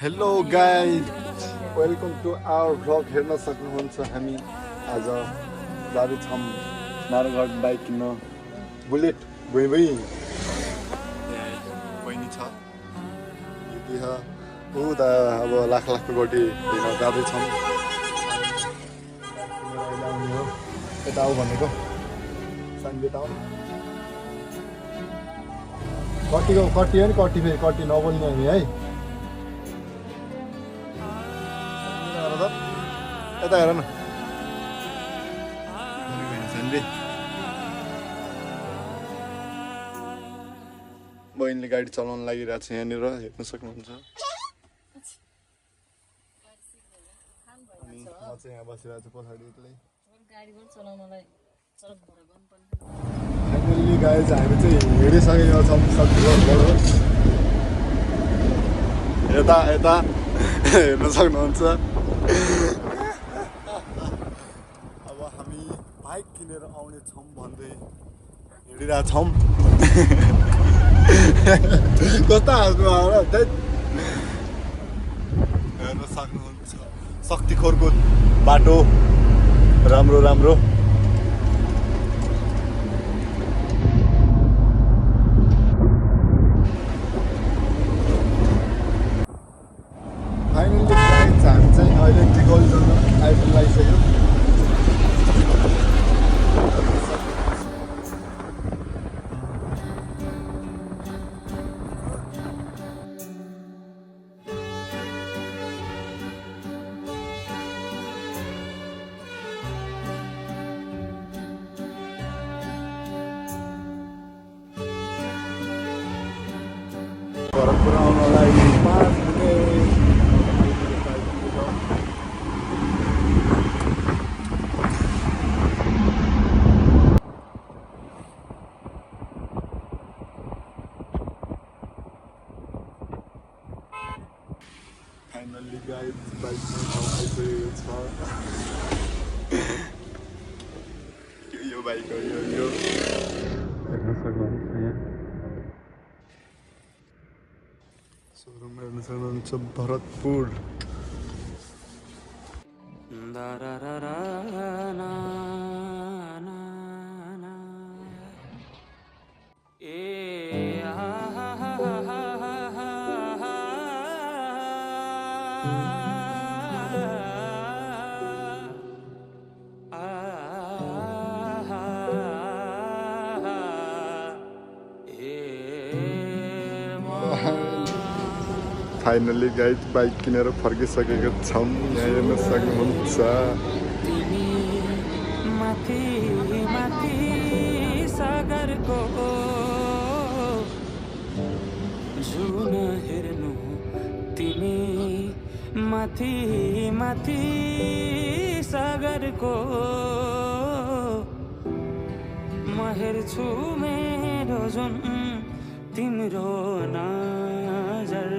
hello guys welcome to our vlog हेर्न सक्नुहुन्छ हामी आज जाँदैछौँ नारायणगढ बाइक किन्न बुलेट भुइँ भुइँ बहिनी छ दिदी छ ऊ त अब लाखको गोटी लिन जाँदैछौँ आउने हो यता आऊ भनेको सानबेटा आऊ कट्टीको कट्टी हो नि कट्टी फेरि कट्टी नबोल्ने हामी है यता हेर न बहिनीले गाडी चलाउन लागिरहेको छ यहाँनिर हेर्न सक्नुहुन्छ अनि म चाहिँ यहाँ बसिरहेको छु पछाडि एक्लै फाइनल्ली गाइज हामी चाहिँ हिँडिसकेका छौँ शक्तिगढबाट यता यता हेर्न सक्नुहुन्छ बाइक किनेर आउने छौँ भन्दै हिँडिरहेको छौँ कस्तो हाँस्नु हेर्न सक्नुहुन्छ शक्तिखोरको बाटो राम्रो राम्रो फाइनल्ली हामी चाहिँ अहिले टिकलजन आइपुगिसक्यो घर पुऱ्याउनलाई 5 मिनेट फाइनल्ली गाइज बाइकमा आइसकेको छ यो बाइक हो यो हेर्न सक्नुहुन्छ यहाँ सोरुम हेर्न सक्नुहुन्छ भरतपुर फाइनली गाइज बाइक किनेर फर्किसकेको छौँ यहाँ हेर्न सक्नुहुन्छ माथि माथि सागरको जुन हेर्नु तिमी माथि माथि सागरको म हेर्छु मेरो जुन तिम्रो नजर